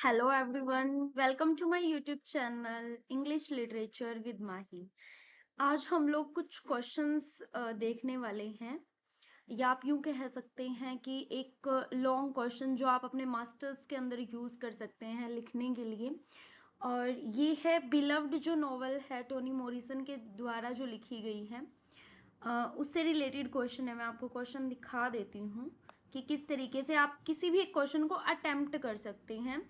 Hello everyone, welcome to my YouTube channel English Literature with Mahi। आज हम लोग कुछ क्वेश्चंस देखने वाले हैं या आप यूं कह सकते हैं कि एक लॉन्ग क्वेश्चन जो आप अपने मास्टर्स के अंदर यूज़ कर सकते हैं लिखने के लिए। और ये है बिलव्ड जो नॉवल है टोनी मॉरिसन के द्वारा जो लिखी गई है, उससे रिलेटेड क्वेश्चन है। मैं आपको क्वेश्चन दिखा देती हूँ कि किस तरीके से आप किसी भी एक क्वेश्चन को अटेम्प्ट कर सकते हैं।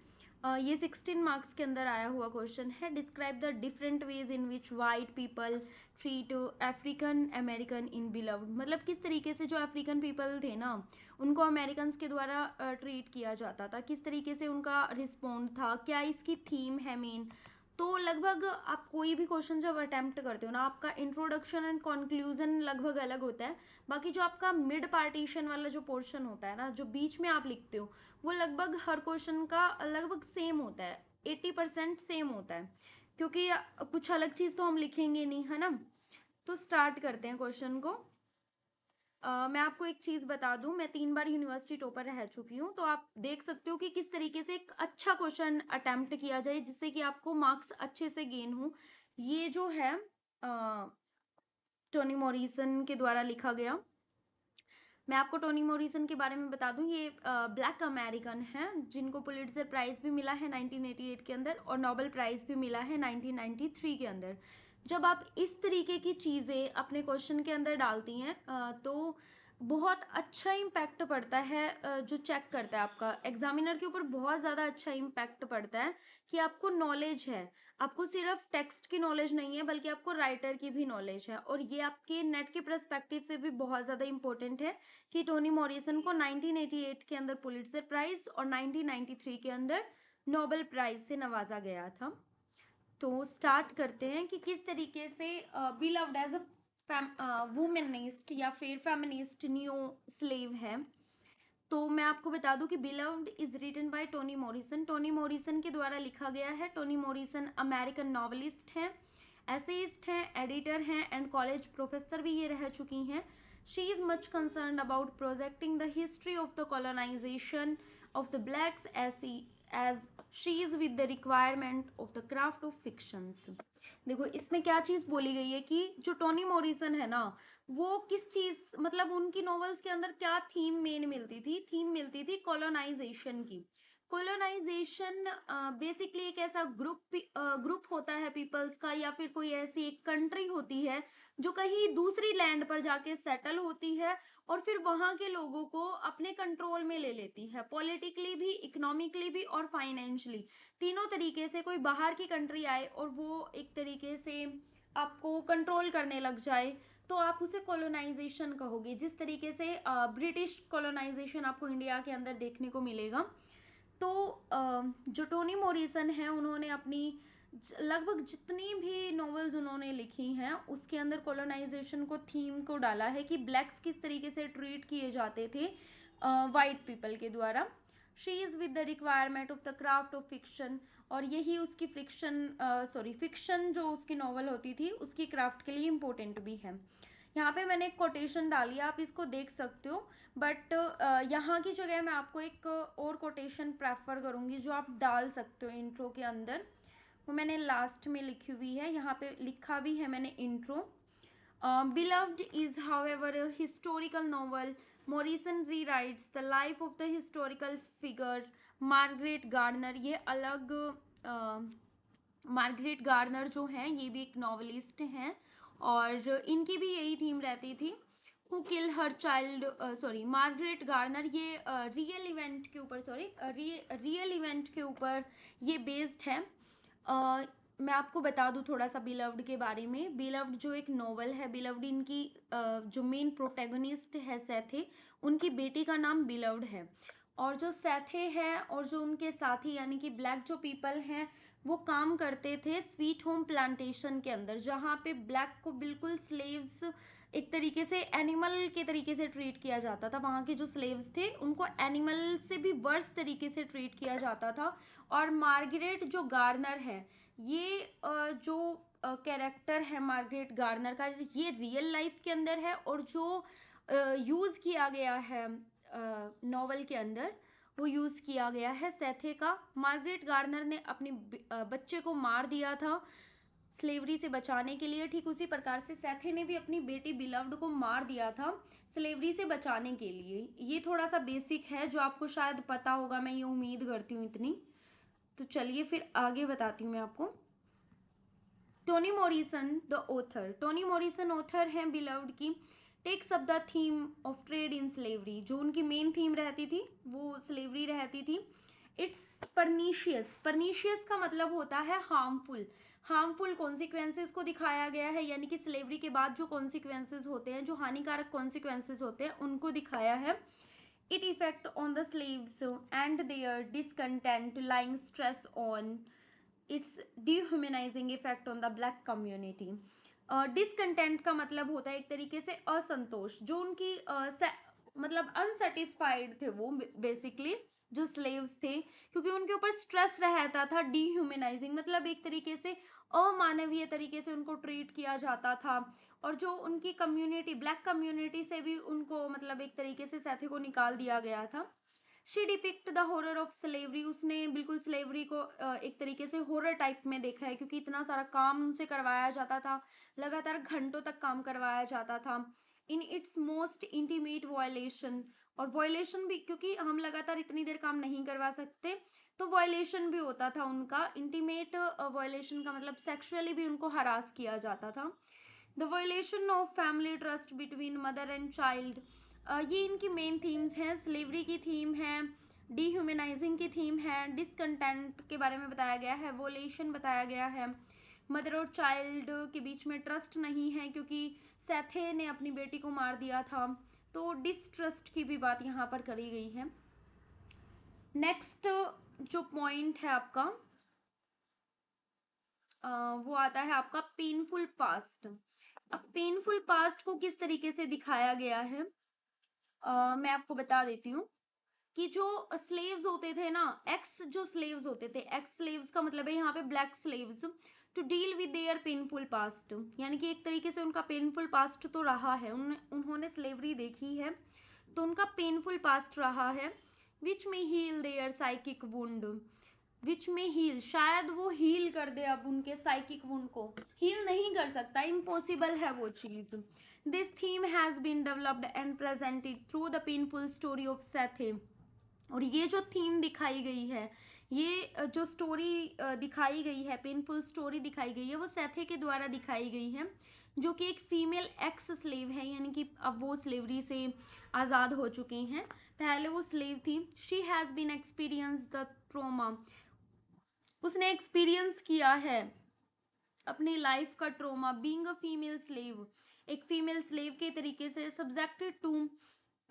ये 16 मार्क्स के अंदर आया हुआ क्वेश्चन है। Describe the different ways in which white people treat African American in beloved. मतलब किस तरीके से जो अफ्रीकन पीपल थे ना, उनको अमेरिकन के द्वारा ट्रीट किया जाता था, किस तरीके से उनका रिस्पॉन्ड था, क्या इसकी थीम है मेन। तो लगभग आप कोई भी क्वेश्चन जब अटेम्प्ट करते हो ना, आपका इंट्रोडक्शन एंड कंक्लूजन लगभग अलग होता है। बाकी जो आपका मिड पार्टीशन वाला जो पोर्शन होता है ना, जो बीच में आप लिखते हो, वो लगभग हर क्वेश्चन का लगभग सेम होता है, 80% सेम होता है, क्योंकि कुछ अलग चीज़ तो हम लिखेंगे नहीं, है ना। तो स्टार्ट करते हैं क्वेश्चन को। मैं आपको एक चीज़ बता दूं, मैं 3 बार यूनिवर्सिटी टॉपर रह चुकी हूँ, तो आप देख सकते हो कि किस तरीके से एक अच्छा क्वेश्चन अटेम्प्ट किया जाए जिससे कि आपको मार्क्स अच्छे से गेन हो। ये जो है टोनी मॉरिसन के द्वारा लिखा गया। मैं आपको टोनी मॉरिसन के बारे में बता दूं, ये ब्लैक अमेरिकन है जिनको पुलिट्जर प्राइज भी मिला है 1988 के अंदर और नोबेल प्राइज भी मिला है 1993 के अंदर। जब आप इस तरीके की चीज़ें अपने क्वेश्चन के अंदर डालती हैं तो बहुत अच्छा इम्पैक्ट पड़ता है। जो चेक करता है आपका एग्जामिनर के ऊपर बहुत ज़्यादा अच्छा इम्पैक्ट पड़ता है कि आपको नॉलेज है। आपको सिर्फ टेक्स्ट की नॉलेज नहीं है बल्कि आपको राइटर की भी नॉलेज है, और ये आपके नेट के पर्सपेक्टिव से भी बहुत ज़्यादा इंपॉर्टेंट है कि टोनी मॉरिसन को 1988 के अंदर पुलिट्जर प्राइज और 1993 के अंदर नोबेल प्राइज से नवाजा गया था। तो स्टार्ट करते हैं कि किस तरीके से बिलव्ड एज अ वुमेनिस्ट या फिर फेमिनिस्ट न्यू स्लेव है। तो मैं आपको बता दूं कि Beloved is written by Toni Morrison. Toni Morrison के द्वारा लिखा गया है। टोनी मॉरिसन अमेरिकन नॉवलिस्ट हैं, एसेइस्ट हैं, एडिटर हैं एंड कॉलेज प्रोफेसर भी ये रह चुकी हैं। She is much concern about projecting the history of the colonization of the blacks as she is with the requirement of the craft of fictions. देखो इसमें क्या चीज बोली गई है कि जो टोनी मॉरिसन है ना, वो किस चीज, मतलब उनकी नॉवेल्स के अंदर क्या थीम मेन मिलती थी, थीम मिलती थी कॉलोनाइजेशन की। कॉलोनाइजेशन बेसिकली एक ऐसा ग्रुप होता है पीपल्स का, या फिर कोई ऐसी एक कंट्री होती है जो कहीं दूसरी लैंड पर जाके सेटल होती है और फिर वहां के लोगों को अपने कंट्रोल में ले लेती है, पॉलिटिकली भी, इकोनॉमिकली भी और फाइनेंशियली, तीनों तरीके से। कोई बाहर की कंट्री आए और वो एक तरीके से आपको कंट्रोल करने लग जाए तो आप उसे कॉलोनाइजेशन कहोगे। जिस तरीके से ब्रिटिश कॉलोनाइजेशन आपको इंडिया के अंदर देखने को मिलेगा। तो जो टोनी मॉरिसन है, उन्होंने अपनी लगभग जितनी भी नॉवेल्स उन्होंने लिखी हैं उसके अंदर कॉलोनाइजेशन को थीम को डाला है कि ब्लैक्स किस तरीके से ट्रीट किए जाते थे वाइट पीपल के द्वारा। She is with the requirement of the craft of fiction, और यही उसकी फिक्शन जो उसकी नॉवल होती थी उसकी क्राफ्ट के लिए इम्पोर्टेंट भी है। यहाँ पे मैंने एक कोटेशन डाली है, आप इसको देख सकते हो, बट यहाँ की जगह मैं आपको एक और कोटेशन प्रेफर करूँगी जो आप डाल सकते हो इंट्रो के अंदर। वो मैंने लास्ट में लिखी हुई है, यहाँ पे लिखा भी है मैंने intro. Beloved is, however, a historical novel. Morrison rewrites the life of the historical figure Margaret Gardner. ये अलग मार्गरेट गार्नर जो हैं ये भी एक नॉवलिस्ट हैं और इनकी भी यही थीम रहती थी, who kill her child. Margaret Garner ये रियल इवेंट के ऊपर, रियल इवेंट के ऊपर ये बेस्ड है। मैं आपको बता दूं थोड़ा सा बिलव्ड के बारे में। बिलव्ड जो एक नॉवल है, बिलव्ड इनकी जो मेन प्रोटैगनिस्ट है सैथे, उनकी बेटी का नाम बिलव्ड है। और जो सैथे है और जो उनके साथी यानी कि ब्लैक जो पीपल हैं वो काम करते थे स्वीट होम प्लांटेशन के अंदर, जहाँ पे ब्लैक को बिल्कुल स्लेव्स एक तरीके से एनिमल के तरीके से ट्रीट किया जाता था। वहाँ के जो स्लेव्स थे उनको एनिमल से भी वर्स तरीके से ट्रीट किया जाता था। और मार्गरेट जो गार्नर है, ये जो कैरेक्टर है मार्गरेट गार्नर का, ये रियल लाइफ के अंदर है और जो यूज़ किया गया है नॉवल के अंदर वो यूज़ किया गया है सेथे का। मार्गरेट गार्नर ने अपने बच्चे को मार दिया था स्लेवरी से बचाने के लिए, ठीक उसी प्रकार से सेथे ने भी अपनी बेटी बिलव्ड को मार दिया था स्लेवरी से बचाने के लिए। ये थोड़ा सा बेसिक है जो आपको शायद पता होगा, मैं ये उम्मीद करती हूँ इतनी। तो चलिए फिर आगे बताती हूँ मैं आपको। Toni Morrison the author, Toni Morrison author हैं बिलव्ड की। Takes up the theme of trade in slavery, जो उनकी मेन थीम रहती थी वो स्लेवरी रहती थी। इट्स परनीशियस, परनीशियस का मतलब होता है हार्मफुल, हार्मफुल कॉन्सिक्वेंसेज को दिखाया गया है, यानी कि स्लेवरी के बाद जो कॉन्सिक्वेंसेज होते हैं, जो हानिकारक कॉन्सिक्वेंसेज होते हैं, उनको दिखाया है। It effect on the slaves and their discontent lying stress on its dehumanising effect on the black community. Discontent का मतलब होता है एक तरीके से असंतोष, जो उनकी मतलब अनसेटिस्फाइड थे वो बेसिकली जो स्लेव्स थे, क्योंकि उनके ऊपर स्ट्रेस रहता था। डिह्यूमनाइजिंग मतलब एक तरीके से अमानवीय तरीके से उनको ट्रीट किया जाता था, और जो उनकी कम्युनिटी ब्लैक कम्युनिटी से भी उनको मतलब एक तरीके से सेथे को निकाल दिया गया था। She depict the horror of slavery, उसने बिल्कुल स्लेवरी को एक तरीके से हॉरर टाइप में देखा है, क्योंकि इतना सारा काम उनसे करवाया जाता था, लगातार घंटों तक काम करवाया जाता था। In its most intimate violation, और वायलेशन भी, क्योंकि हम लगातार इतनी देर काम नहीं करवा सकते, तो वायलेशन भी होता था उनका। इंटीमेट वायलेशन का मतलब सेक्सुअली भी उनको हरास किया जाता था। The violation of family trust between mother and child, ये इनकी मेन थीम्स हैं। स्लेवरी की थीम है, डिह्यूमनाइजिंग की थीम है, डिसकंटेंट के बारे में बताया गया है, वोलेशन बताया गया है, मदर और चाइल्ड के बीच में ट्रस्ट नहीं है क्योंकि सेथे ने अपनी बेटी को मार दिया था, तो डिसट्रस्ट की भी बात यहाँ पर करी गई है। नेक्स्ट जो पॉइंट है आपका वो आता है आपका पेनफुल पास्ट। अब पेनफुल पास्ट को किस तरीके से दिखाया गया है, मैं आपको बता देती हूँ कि जो स्लेव्स होते थे ना, एक्स जो स्लेव्स होते थे, एक्स स्लेव्स का मतलब है यहाँ पे black slaves, to deal with their painful past, यानी कि एक तरीके से उनका पेनफुल पास्ट तो रहा है, उन्होंने स्लेवरी देखी है, तो उनका पेनफुल पास्ट रहा है। विच में हील देयर साइकिक वुंड, विच में हील, शायद वो हील कर दे अब उनके साइकिक वुंड को, हील नहीं कर सकता, इम्पॉसिबल है वो चीज। This theme has been developed and presented through the painful story of Sethe, और ये जो थीम दिखाई गई है, ये जो स्टोरी दिखाई गई है, पेनफुल स्टोरी दिखाई गई है, वो सेथे के द्वारा दिखाई गई है, जो कि एक फीमेल एक्स स्लेव है, यानी कि अब वो स्लेवरी से आज़ाद हो चुकी हैं, पहले वो स्लेव थी। She has been experience the trauma, उसने एक्सपीरियंस किया है अपनी लाइफ का trauma, being a female slave, एक फीमेल स्लेव के तरीके से, subjected to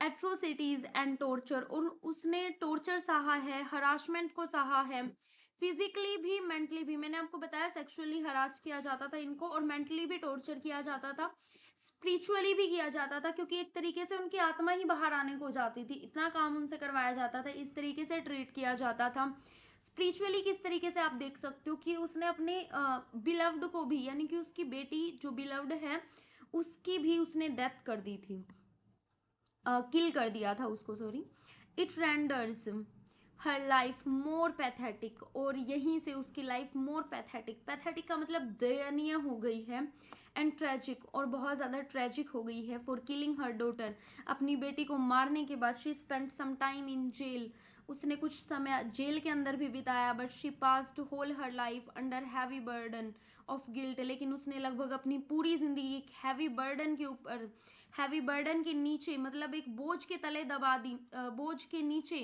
atrocities and torture, और उसने टॉर्चर सहा है, हरासमेंट को सहा है, फिजिकली भी मेंटली भी। मैंने आपको बताया सेक्सुअली हरास किया जाता था इनको, और मेंटली भी टॉर्चर किया जाता था, स्पिरिचुअली भी किया जाता था, क्योंकि एक तरीके से उनकी आत्मा ही बाहर आने को जाती थी, इतना काम उनसे करवाया जाता था, इस तरीके से ट्रीट किया जाता था। स्पिरिचुअली किस तरीके से आप देख सकते हो कि उसने अपने बिलव्ड को भी, यानी कि उसकी बेटी जो बिलव्ड है उसकी भी उसने डेथ कर दी थी, किल कर दिया था उसको, sorry. It renders her life more pathetic, और यहीं से उसकी लाइफ मोर पैथेटिक, पैथेटिक का मतलब दयनीय हो गई है, एंड ट्रेजिक, और बहुत ज़्यादा ट्रेजिक हो गई है। फॉर किलिंग हर डॉटर, अपनी बेटी को मारने के बाद, she spent some time in jail, उसने कुछ समय जेल के अंदर भी बिताया, but she passed whole her life under heavy burden of guilt, लेकिन उसने लगभग अपनी पूरी जिंदगी एक हैवी बर्डन के ऊपर, हैवी बर्डन के नीचे, मतलब एक बोझ के तले दबा दी, बोझ के नीचे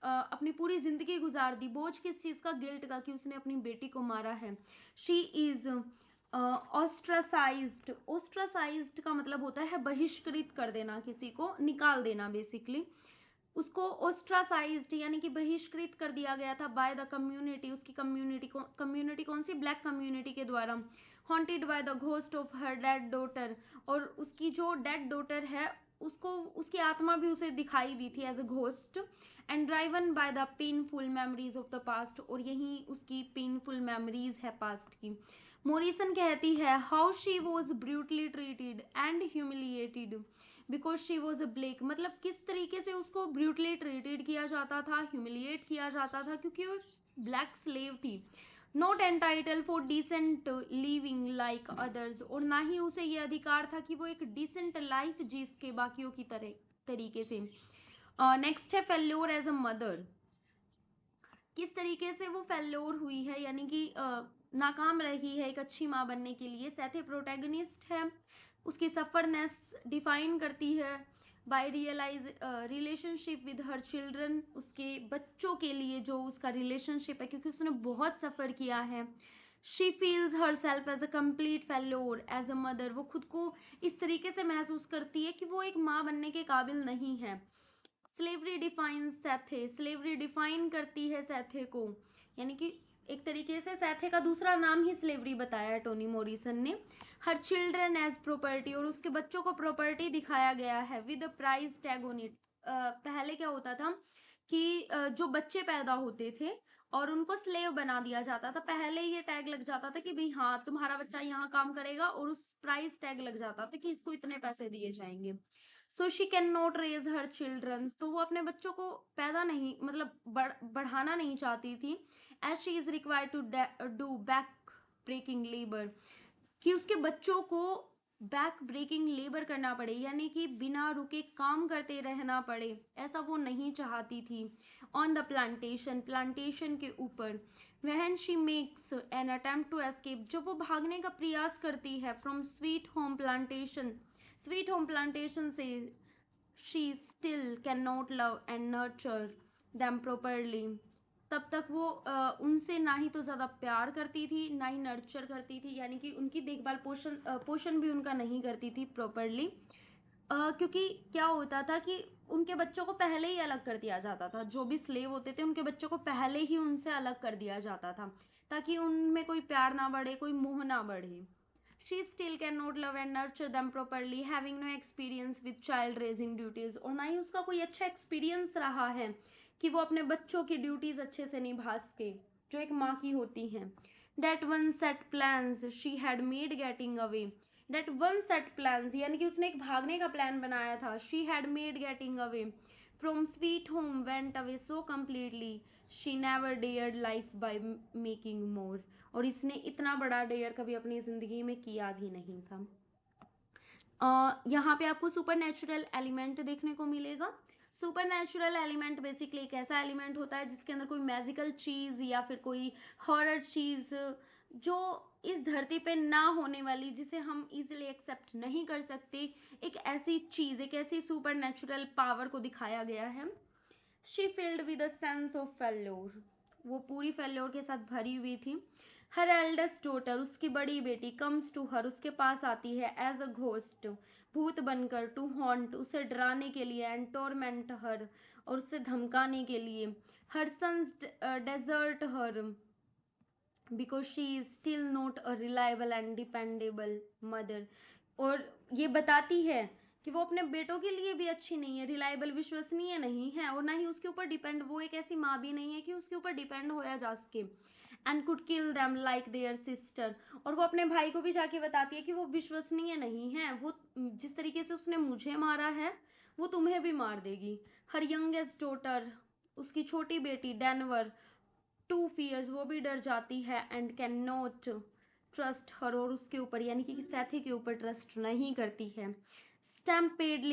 अपनी पूरी जिंदगी गुजार दी। बोझ किस चीज़ का, गिल्ट का, कि उसने अपनी बेटी को मारा है। शी इज ऑस्ट्रासाइज्ड, ऑस्ट्रासाइज्ड का मतलब होता है बहिष्कृत कर देना, किसी को निकाल देना बेसिकली, उसको ऑस्ट्रासाइज्ड यानी कि बहिष्कृत कर दिया गया था बाय द कम्युनिटी, उसकी कम्युनिटी कौन सी, ब्लैक कम्युनिटी के द्वारा। Haunted by the ghost of her dead daughter, और उसकी जो डेड डॉटर है उसको, उसकी आत्मा भी उसे दिखाई दी थी as a ghost. And driven by the painful memories of the past, और यही उसकी पेनफुल मेमोरीज है पास्ट की। मोरिसन कहती है how she was brutally treated and humiliated because she was a black, मतलब किस तरीके से उसको ब्रूटली ट्रीटेड किया जाता था, ह्यूमिलिएट किया जाता था, क्योंकि वो ब्लैक स्लेव थी। Not entitle for decent living like others, और ना ही उसे ये अधिकार था कि वो एक डिसेंट लाइफ जी सके बाकियों की तरह तरीके से। नेक्स्ट है फेल्योर एज अ मदर। किस तरीके से वो फेल्योर हुई है, यानी कि नाकाम रही है एक अच्छी माँ बनने के लिए। सेथे प्रोटैगनिस्ट है, उसकी सफरनेस डिफाइन करती है by realize relationship with her children, उसके बच्चों के लिए जो उसका रिलेशनशिप है, क्योंकि उसने बहुत सफ़र किया है। She feels herself as a complete failure as a mother, वो खुद को इस तरीके से महसूस करती है कि वो एक माँ बनने के काबिल नहीं है। स्लेवरी डिफाइंस सैथे, स्लेवरी डिफाइन करती है सैथे को, यानी कि एक तरीके से सैथे का दूसरा नाम ही स्लेवरी बताया है टोनी मॉरिसन ने। हर चिल्ड्रन एज प्रॉपर्टी, और उसके बच्चों को प्रॉपर्टी दिखाया गया है with a price tag on it. पहले क्या होता था कि जो बच्चे पैदा होते थे और उनको स्लेव बना दिया जाता था, पहले ये टैग लग जाता था कि भाई हाँ तुम्हारा बच्चा यहाँ काम करेगा, और उस प्राइस टैग लग जाता था कि इसको इतने पैसे दिए जाएंगे। So she can not raise her children, तो वो अपने बच्चों को पैदा नहीं, मतलब बढ़ाना नहीं चाहती थी। As she is required to do back breaking labour, कि उसके बच्चों को बैक ब्रेकिंग लेबर करना पड़े, यानी कि बिना रुके काम करते रहना पड़े, ऐसा वो नहीं चाहती थी। ऑन द प्लांटेशन, प्लांटेशन के ऊपर। When she makes an attempt to escape, जब वो भागने का प्रयास करती है from Sweet Home plantation, Sweet Home plantation से, she still can not love and nurture them properly, तब तक वो उनसे ना ही तो ज़्यादा प्यार करती थी, ना ही नर्चर करती थी, यानी कि उनकी देखभाल पोषण भी उनका नहीं करती थी प्रॉपरली। क्योंकि क्या होता था कि उनके बच्चों को पहले ही अलग कर दिया जाता था, जो भी स्लेव होते थे उनके बच्चों को पहले ही उनसे अलग कर दिया जाता था, ताकि उनमें कोई प्यार ना बढ़े, कोई मोह ना बढ़े। She still cannot love and nurture them properly, having no experience with child raising duties, और ना ही उसका कोई अच्छा एक्सपीरियंस रहा है कि वो अपने बच्चों की ड्यूटीज अच्छे से निभा सके जो एक माँ की होती हैं। That one set plans she had made getting away, that one set plans यानी कि उसने एक भागने का प्लान बनाया था। She had made getting away from sweet home went away so completely she never dared life by making more, और इसने इतना बड़ा डेयर कभी अपनी ज़िंदगी में किया भी नहीं था। यहाँ पे आपको सुपर नेचुरल एलिमेंट देखने को मिलेगा। सुपर नेचुरल एलिमेंट बेसिकली एक ऐसा एलिमेंट होता है जिसके अंदर कोई मैजिकल चीज़ या फिर कोई हॉरर चीज़ जो इस धरती पे ना होने वाली, जिसे हम इजीली एक्सेप्ट नहीं कर सकते, एक ऐसी चीज़, एक ऐसी सुपर नेचुरल पावर को दिखाया गया है। She field with a sense of failure, वो पूरी फेल्योर के साथ भरी हुई थी। हर एल्डेस्ट डॉटर, उसकी बड़ी बेटी, कम्स टू हर, उसके पास आती है एज अ घोस्ट, भूत बनकर, टू हॉन्ट, उसे डराने के लिए, एंड टॉर्मेंट हर, और उसे धमकाने के लिए। Her sons desert her because she is still not a reliable and dependable mother, और ये बताती है कि वो अपने बेटों के लिए भी अच्छी नहीं है, रिलायबल, विश्वसनीय नहीं है, और ना ही उसके ऊपर डिपेंड, वो एक ऐसी माँ भी नहीं है कि उसके ऊपर डिपेंड होया जा सके। And could kill them like their sister, और वो अपने भाई को भी जाके बताती है कि वो विश्वसनीय नहीं है, वो जिस तरीके से उसने मुझे मारा है वो तुम्हें भी मार देगी। हर यंगेस्ट डॉटर, उसकी छोटी बेटी डेनवर, टू फियर्स, वो भी डर जाती है, and can not trust her, और उसके ऊपर यानी कि सैथी के ऊपर ट्रस्ट नहीं करती है। स्टैम्पेड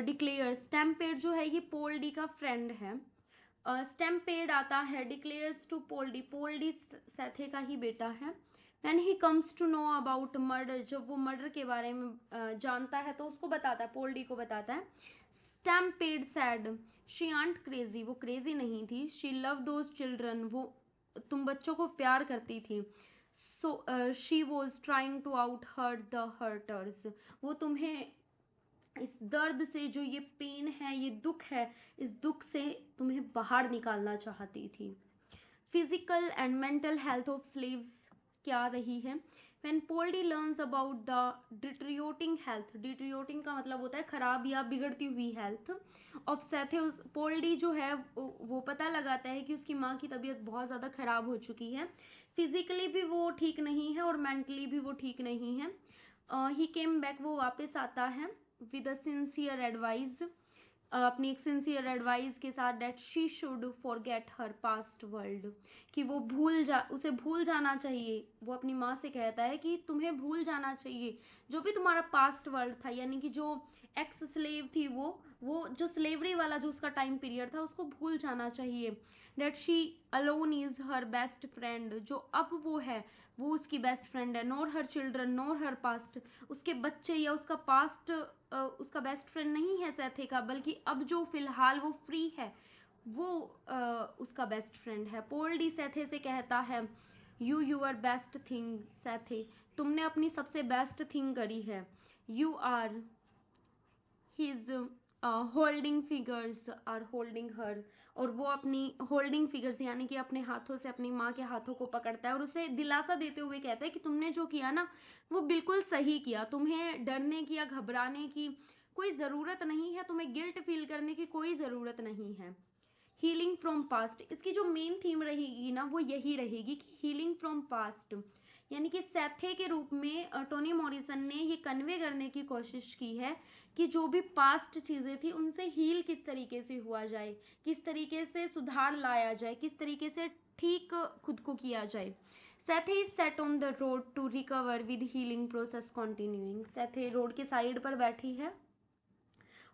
डिक्लेयर, स्टैम्पेड जो है ये पोल्डी का फ्रेंड है। स्टैम्पेड आता है डिक्लेयर्स टू पोल्डी, पोल्डी सैथे का ही बेटा है। And he comes to know about murder, जब वो मर्डर के बारे में जानता है तो उसको बताता है, पोल्डी को बताता है। Stamp Paid said she ain't crazy, वो क्रेजी नहीं थी। शी लव दोज चिल्ड्रन, वो तुम बच्चों को प्यार करती थी। So she was trying to out hurt the hurters, वो तुम्हें इस दर्द से, जो ये पेन है, ये दुख है, इस दुख से तुम्हें बाहर निकालना चाहती थी। Physical and mental health of slaves क्या रही है। When Paul D learns about the deteriorating health, deteriorating का मतलब होता है खराब या बिगड़ती हुई हेल्थ ऑफ सेथेउस, पोल्डी जो है वो पता लगाता है कि उसकी माँ की तबीयत बहुत ज़्यादा खराब हो चुकी है, फिजिकली भी वो ठीक नहीं है और मेंटली भी वो ठीक नहीं है। ही केम बैक, वो वापस आता है विद अ सिंसियर एडवाइस, अपनी एक सिंसियर एडवाइस के साथ, that she should forget her past world, कि वो उसे भूल जाना चाहिए। वो अपनी माँ से कहता है कि तुम्हें भूल जाना चाहिए जो भी तुम्हारा पास्ट वर्ल्ड था, यानी कि जो एक्स स्लेव थी, वो जो स्लेवरी वाला जो उसका टाइम पीरियड था, उसको भूल जाना चाहिए। That she alone is her best friend, जो अब वो है वो उसकी बेस्ट फ्रेंड है। Nor her children nor her past, उसके बच्चे या उसका पास्ट उसका बेस्ट फ्रेंड नहीं है सैथे का, बल्कि अब जो फिलहाल वो फ्री है वो उसका बेस्ट फ्रेंड है। पोल डी सैथे से कहता है, you your best thing Sethe, तुमने अपनी सबसे बेस्ट थिंग करी है। You are his holding figures are holding her, और वो अपनी होल्डिंग फिगर्स यानी कि अपने हाथों से अपनी माँ के हाथों को पकड़ता है और उसे दिलासा देते हुए कहता है कि तुमने जो किया ना वो बिल्कुल सही किया, तुम्हें डरने की या घबराने की कोई ज़रूरत नहीं है, तुम्हें गिल्ट फील करने की कोई ज़रूरत नहीं है। हीलिंग फ्रॉम पास्ट, इसकी जो मेन थीम रहेगी ना वो यही रहेगी कि हीलिंग फ्रॉम पास्ट, यानी कि सैथे के रूप में टोनी मॉरिसन ने ये कन्वे करने की कोशिश की है कि जो भी पास्ट चीज़ें थी उनसे हील किस तरीके से हुआ जाए, किस तरीके से सुधार लाया जाए, किस तरीके से ठीक खुद को किया जाए। Sethe is set on the road to recover with healing process continuing, Sethe road के साइड पर बैठी है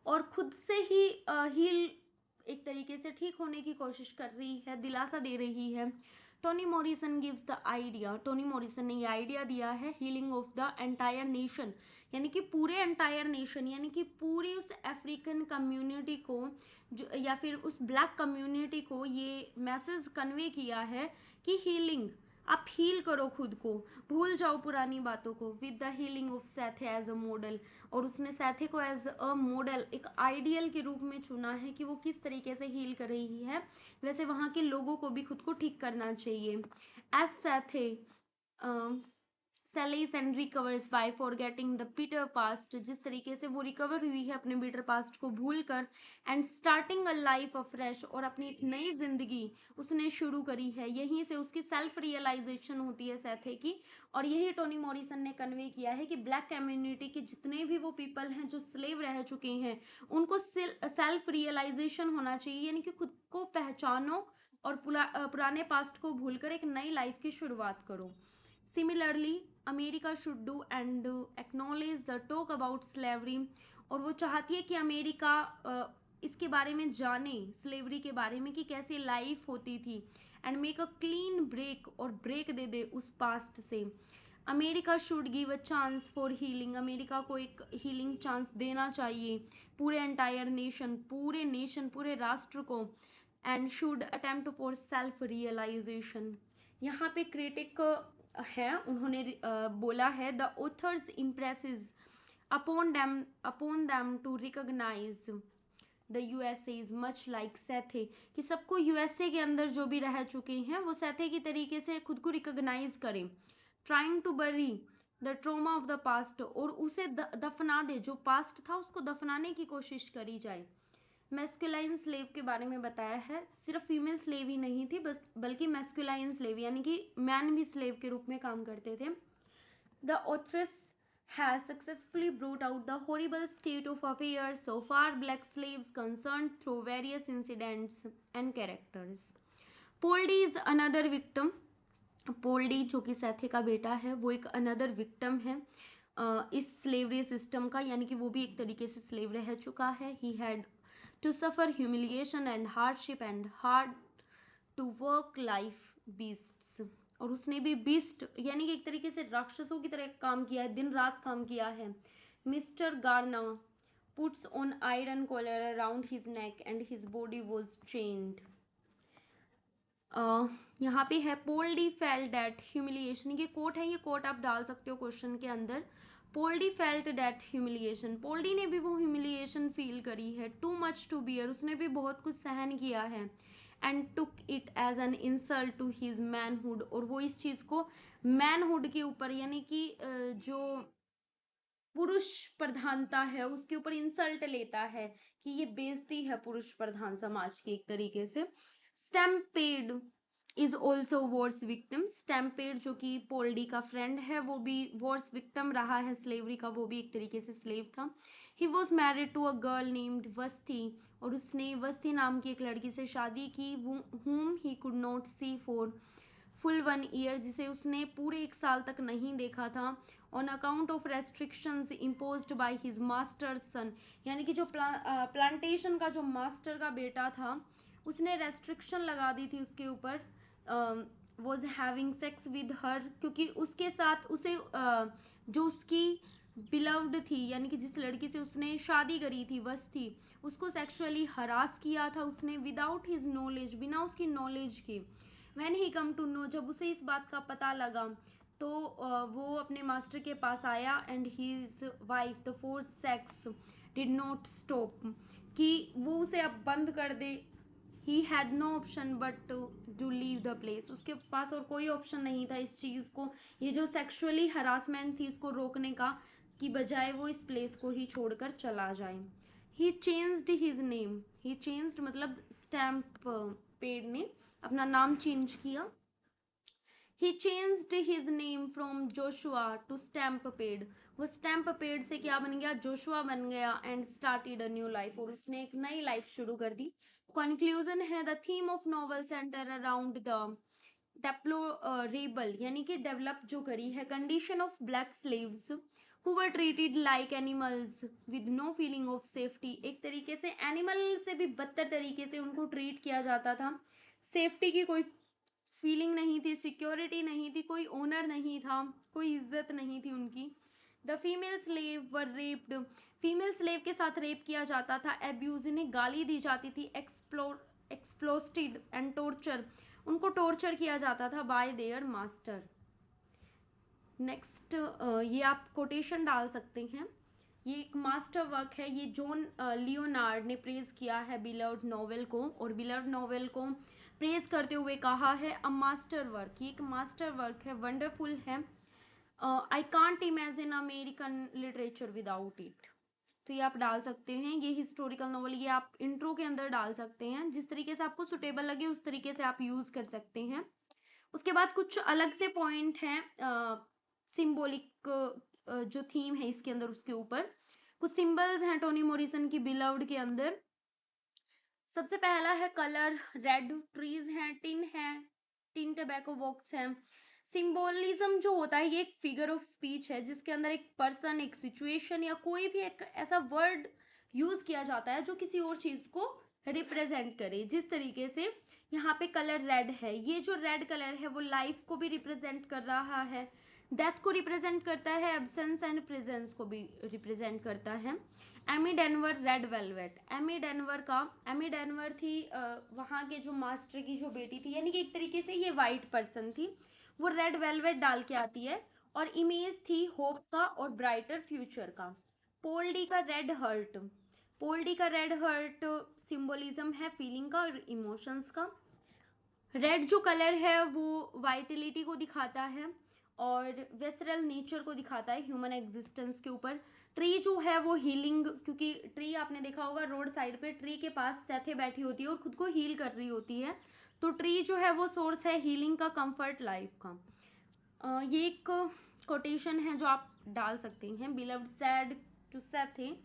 और खुद से ही हील एक तरीके से ठीक होने की कोशिश कर रही है, दिलासा दे रही है। Toni Morrison gives the idea, Tony Morrison ने ये आइडिया दिया है healing of the entire nation, यानी कि पूरे एंटायर नेशन, यानी कि पूरी उस अफ्रीकन कम्युनिटी को जो या फिर उस ब्लैक कम्युनिटी को ये मैसेज कन्वे किया है कि हीलिंग, आप हील करो खुद को, भूल जाओ पुरानी बातों को। With the healing of Sethe as a model, और उसने सैथे को एज अ मॉडल एक आइडियल के रूप में चुना है कि वो किस तरीके से हील कर रही है, वैसे वहाँ के लोगों को भी खुद को ठीक करना चाहिए। As Sethe heals and recovers by forgetting the bitter past, जिस तरीके से वो रिकवर हुई है अपने बिटर पास्ट को भूल कर, and starting a life afresh, और अपनी एक नई जिंदगी उसने शुरू करी है। यहीं से उसकी सेल्फ रियलाइजेशन होती है सैथे की, और यही टोनी मॉरिसन ने कन्वे किया है कि ब्लैक कम्युनिटी के जितने भी वो पीपल हैं जो स्लेव रह चुके हैं उनको सेल्फ रियलाइजेशन होना चाहिए, यानी कि खुद को पहचानो और पुराने पास्ट को भूलकर एक नई लाइफ की शुरुआत करो। Similarly America should do and acknowledge the talk about slavery, और वो चाहती है कि अमेरिका इसके बारे में जाने, स्लेवरी के बारे में कि कैसे लाइफ होती थी, and make a clean break, और ब्रेक दे दे उस पास्ट से। America should give a chance for healing, America को एक हीलिंग चांस देना चाहिए पूरे एंटायर नेशन, पूरे राष्ट्र को, and should attempt for self realisation. यहाँ पे क्रिटिक है, उन्होंने बोला है, the authors impresses upon them to recognise the USA is much like Sethe, कि सबको यूएसए के अंदर जो भी रह चुके हैं वो सैथे की तरीके से खुद को रिकॉग्नाइज करें। Trying to bury the trauma of the past, और उसे दफना दे, जो पास्ट था उसको दफनाने की कोशिश करी जाए। मैस्कुलाइन स्लेव के बारे में बताया है, सिर्फ फीमेल स्लेव ही नहीं थी बस, बल्कि मैस्कुलाइन स्लेव यानी कि मैन भी स्लेव के रूप में काम करते थे। The authoress has successfully brought out the horrible state of affairs so far black slaves concerned through various incidents and characters. पोल्डी is another victim, पोल्डी जो कि सैथे का बेटा है वो एक अनदर विक्टम है इस स्लेवरी सिस्टम का, यानी कि वो भी एक तरीके से स्लेव रह चुका है। He had to suffer humiliation and hardship and hard to work life beasts, और उसने भी बीस्ट यानी कि एक तरीके से राक्षसों की तरह काम किया है, दिन रात काम किया है। Mister Garner puts on iron collar around his neck and his body was chained. यहाँ पे है Paul D felt that humiliation, ये कोट है, ये कोट आप डाल सकते हो क्वेश्चन के अंदर। Paul D felt that humiliation, Paul D ने भी वो ह्यूमिलिएशन फील करी है। टू मच टू बियर, उसने भी बहुत कुछ सहन किया है। And took it as an insult to his manhood, और वो इस चीज़ को मैनहुड के ऊपर यानी कि जो पुरुष प्रधानता है उसके ऊपर इंसल्ट लेता है कि ये बेइज्जती है पुरुष प्रधान समाज की एक तरीके से। Stampede is also Wars victim. Stampede जो कि पोल्डी का फ्रेंड है वो भी वॉर्स विक्टिम रहा है स्लेवरी का, वो भी एक तरीके से स्लेव था। He was married to a girl named वस्ती, और उसने वस्ती नाम की एक लड़की से शादी की, whom he could not see for full 1 year, जिसे उसने पूरे 1 साल तक नहीं देखा था। On account of restrictions imposed by his master son, यानी कि जो प्लांटेशन का जो मास्टर का बेटा था उसने रेस्ट्रिक्शन लगा दी थी उसके ऊपर, was having sex with her, क्योंकि उसके साथ उसे जो उसकी बिलव्ड थी, यानी कि जिस लड़की से उसने शादी करी थी वस्ती, उसको सेक्सुअली हरास किया था उसने विदाउट हिज नॉलेज, बिना उसकी नॉलेज के। When he come to know, जब उसे इस बात का पता लगा तो वो अपने मास्टर के पास आया, and his wife the force sex did not stop, कि वो उसे अब बंद कर दे। He had no option but to leave the place, उसके पास और कोई ऑप्शन नहीं था इस चीज़ को, ये जो सेक्सुअली हरासमेंट थी इसको रोकने का, कि बजाय वो इस प्लेस को ही छोड़कर चला जाए। He changed his name, he changed मतलब स्टैम्प पेड ने अपना नाम चेंज किया। He changed his name from Joshua to Stamp Paid, वो स्टैम्प पेड से क्या बन गया, जोशुआ बन गया, and started a new life, और उसने एक नई लाइफ शुरू कर दी। कंक्लूजन है, the theme of novel centre around the deplorable, यानी कि डेवलप जो करी है condition of black slaves who were treated like animals with no feeling of safety, एक तरीके से एनिमल से भी बदतर तरीके से उनको ट्रीट किया जाता था, सेफ्टी की कोई फीलिंग नहीं थी, सिक्योरिटी नहीं थी, कोई ओनर नहीं था, कोई इज्जत नहीं थी उनकी। The female slave were raped, female slave के साथ रेप किया जाता था, एब्यूज, इन्हें गाली दी जाती थी, एक्सप्लोस्टेड एंड टॉर्चर, उनको टॉर्चर किया जाता था बाय देयर मास्टर। नेक्स्ट ये आप कोटेशन डाल सकते हैं, ये एक मास्टर वर्क है, ये जॉन लियोनार्ड ने प्रेज किया है बिलव्ड नॉवेल को, और बिलव्ड नॉवेल को प्रेज करते हुए कहा है अ मास्टर वर्क, ये एक मास्टर वर्क है, वंडरफुल है, I can't imagine American literature without it. तो ये आप डाल सकते हैं, ये हिस्टोरिकल नॉवल, ये आप इंट्रो के अंदर डाल सकते हैं, जिस तरीके से आपको सुटेबल लगे उस तरीके से आप यूज कर सकते हैं। उसके बाद कुछ अलग से पॉइंट हैं सिंबॉलिक जो थीम है इसके अंदर, उसके ऊपर कुछ सिंबल्स हैं टोनी मॉरिसन की बिलव्ड के अंदर। सबसे पहला है कलर, रेड, ट्रीज हैं, टिन टबैको बॉक्स है। सिंबोलिज्म जो होता है ये एक फिगर ऑफ स्पीच है जिसके अंदर एक पर्सन, एक सिचुएशन या कोई भी एक ऐसा वर्ड यूज किया जाता है जो किसी और चीज को रिप्रेजेंट करे, जिस तरीके से यहाँ पे कलर रेड है, ये जो रेड कलर है वो लाइफ को भी रिप्रेजेंट कर रहा है, डेथ को रिप्रेजेंट करता है, एब्सेंस एंड प्रेजेंस को भी रिप्रेजेंट करता है। Amy Denver red velvet, Amy Denver थी वहाँ के जो मास्टर की जो बेटी थी, यानी कि एक तरीके से ये वाइट पर्सन थी, वो रेड वेलवेट डाल के आती है, और इमेज थी होप का और ब्राइटर फ्यूचर का। पोल्डी का रेड हर्ट, पोल्डी का रेड हर्ट सिंबोलिज्म है फीलिंग का और इमोशंस का। रेड जो कलर है वो वाइटलिटी को दिखाता है और वेसरल नेचर को दिखाता है ह्यूमन एग्जिस्टेंस के ऊपर। ट्री जो है वो हीलिंग, क्योंकि ट्री आपने देखा होगा रोड साइड पे ट्री के पास सेथे बैठी होती है और खुद को हील कर रही होती है, तो ट्री जो है वो सोर्स है हीलिंग का, कंफर्ट लाइफ का। ये एक कोटेशन है जो आप डाल सकते हैं, Beloved said to Sethe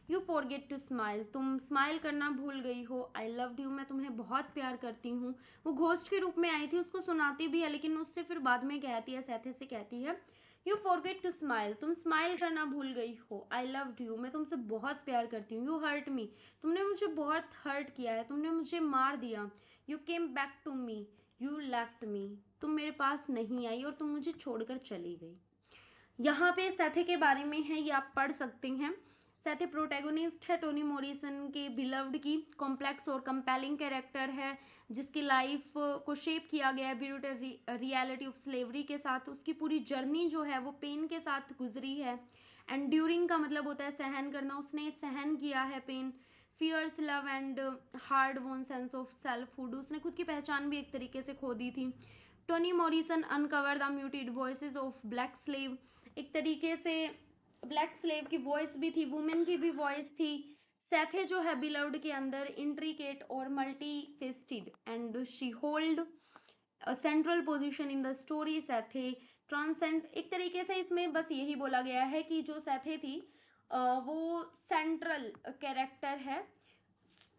you forget to smile, तुम स्माइल करना भूल गई हो, आई लव्ड यू, मैं तुम्हें बहुत प्यार करती हूँ। वो घोस्ट के रूप में आई थी, उसको सुनाती भी है, लेकिन उससे फिर बाद में कहती है, सेथे से कहती है यू फॉरगेट टू स्माइल, तुम स्माइल करना भूल गई हो, आई लव्ड यू, मैं तुमसे बहुत प्यार करती हूँ, यू हर्ट मी, तुमने मुझे बहुत हर्ट किया है, तुमने मुझे मार दिया, you came back to me, you left me, तुम मेरे पास नहीं आई और तुम मुझे छोड़कर चली गई। यहाँ पे सेथे के बारे में है, ये आप पढ़ सकते हैं। सेथे प्रोटैगोनिस्ट है टोनी मॉरिसन के बिलव्ड की, कॉम्प्लेक्स और कंपेलिंग कैरेक्टर है जिसकी लाइफ को शेप किया गया है ब्यूटी रियलिटी ऑफ स्लेवरी के साथ, उसकी पूरी जर्नी जो है वो पेन के साथ गुजरी है। एंड्यूरिंग का मतलब होता है सहन करना, उसने सहन किया है pain. Fierce love and hard won sense of selfhood, उसने खुद की पहचान भी एक तरीके से खो दी थी। Tony Morrison uncover the muted voices of black slave, एक तरीके से ब्लैक स्लेव की वॉइस भी थी, वुमेन की भी वॉइस थी। सेथे जो है बिलव्ड के अंदर इंट्रिकेट और multi faceted and she hold central position in the story Sethe transcend. एक तरीके से इसमें बस यही बोला गया है कि जो सेथे थी वो सेंट्रल कैरेक्टर है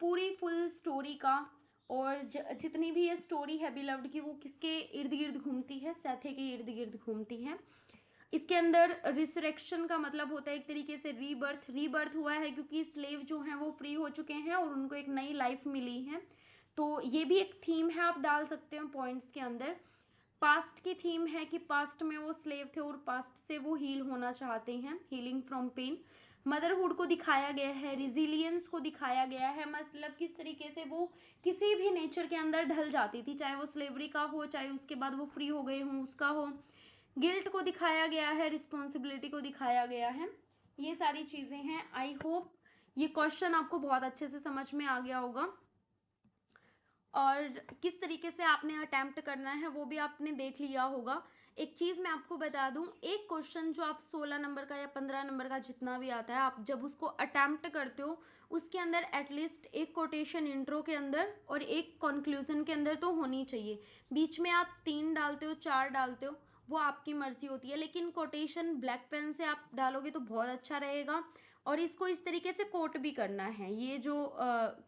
पूरी फुल स्टोरी का। और जितनी भी ये स्टोरी है बिलव्ड की वो किसके इर्द गिर्द घूमती है, सेथे के इर्द गिर्द घूमती है। इसके अंदर रिसरेक्शन का मतलब होता है एक तरीके से रीबर्थ। रीबर्थ हुआ है क्योंकि स्लेव जो हैं वो फ्री हो चुके हैं और उनको एक नई लाइफ मिली है। तो ये भी एक थीम है, आप डाल सकते हो पॉइंट्स के अंदर। पास्ट की थीम है कि पास्ट में वो स्लेव थे और पास्ट से वो हील होना चाहते हैं, हीलिंग फ्रॉम पेन। मदरहुड को दिखाया गया है, रिजिलियंस को दिखाया गया है, मतलब किस तरीके से वो किसी भी नेचर के अंदर ढल जाती थी, चाहे वो स्लेवरी का हो चाहे उसके बाद वो फ्री हो गए हों उसका हो। गिल्ट को दिखाया गया है, रिस्पॉन्सिबिलिटी को दिखाया गया है, ये सारी चीज़ें हैं। आई होप ये क्वेश्चन आपको बहुत अच्छे से समझ में आ गया होगा और किस तरीके से आपने अटैम्प्ट करना है वो भी आपने देख लिया होगा। एक चीज़ मैं आपको बता दूं, एक क्वेश्चन जो आप 16 नंबर का या 15 नंबर का जितना भी आता है, आप जब उसको अटैम्प्ट करते हो उसके अंदर एटलीस्ट एक कोटेशन इंट्रो के अंदर और एक कंक्लूजन के अंदर तो होनी चाहिए। बीच में आप 3 डालते हो 4 डालते हो वो आपकी मर्जी होती है, लेकिन कोटेशन ब्लैक पेन से आप डालोगे तो बहुत अच्छा रहेगा। और इसको इस तरीके से कोट भी करना है, ये जो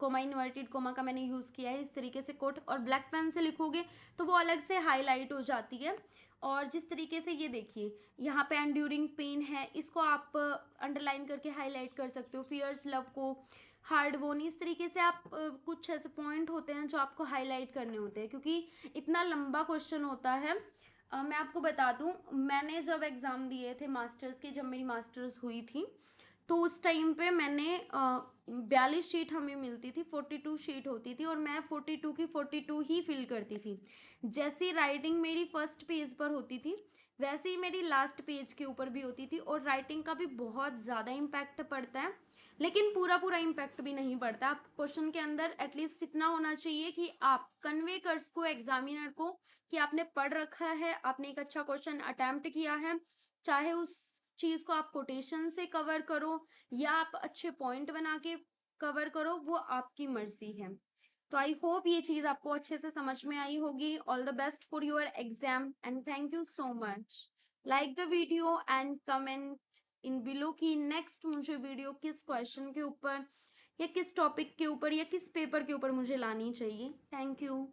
कोमा इन्वर्टेड कोमा का मैंने यूज़ किया है इस तरीके से कोट, और ब्लैक पेन से लिखोगे तो वो अलग से हाईलाइट हो जाती है। और जिस तरीके से ये देखिए यहाँ पे एंड्यूरिंग पेन है, इसको आप अंडरलाइन करके हाईलाइट कर सकते हो। फियर्स लव को हार्ड वोन, इस तरीके से आप कुछ ऐसे पॉइंट होते हैं जो आपको हाईलाइट करने होते हैं क्योंकि इतना लंबा क्वेश्चन होता है। मैं आपको बता दूं, मैंने जब एग्ज़ाम दिए थे मास्टर्स के, जब मेरी मास्टर्स हुई थी तो उस टाइम पे मैंने 42 शीट हमें मिलती थी, 42 शीट होती थी और मैं 42 की 42 ही फिल करती थी। जैसी राइटिंग मेरी फर्स्ट पेज पर होती थी वैसे ही मेरी लास्ट पेज के ऊपर भी होती थी। और राइटिंग का भी बहुत ज़्यादा इम्पैक्ट पड़ता है, लेकिन पूरा पूरा इम्पैक्ट भी नहीं पड़ता। आप क्वेश्चन के अंदर एटलीस्ट इतना होना चाहिए कि आप कन्वे कर सको एग्जामिनर को कि आपने पढ़ रखा है, आपने एक अच्छा क्वेश्चन अटेम्प्ट किया है। चाहे उस चीज को आप कोटेशन से कवर करो या आप अच्छे पॉइंट बना के कवर करो, वो आपकी मर्जी है। तो आई होप ये चीज आपको अच्छे से समझ में आई होगी। All the best for your exam and thank you so much. Like the video and comment in below की नेक्स्ट मुझे वीडियो किस क्वेश्चन के ऊपर या किस टॉपिक के ऊपर या किस पेपर के ऊपर मुझे लानी चाहिए। Thank you.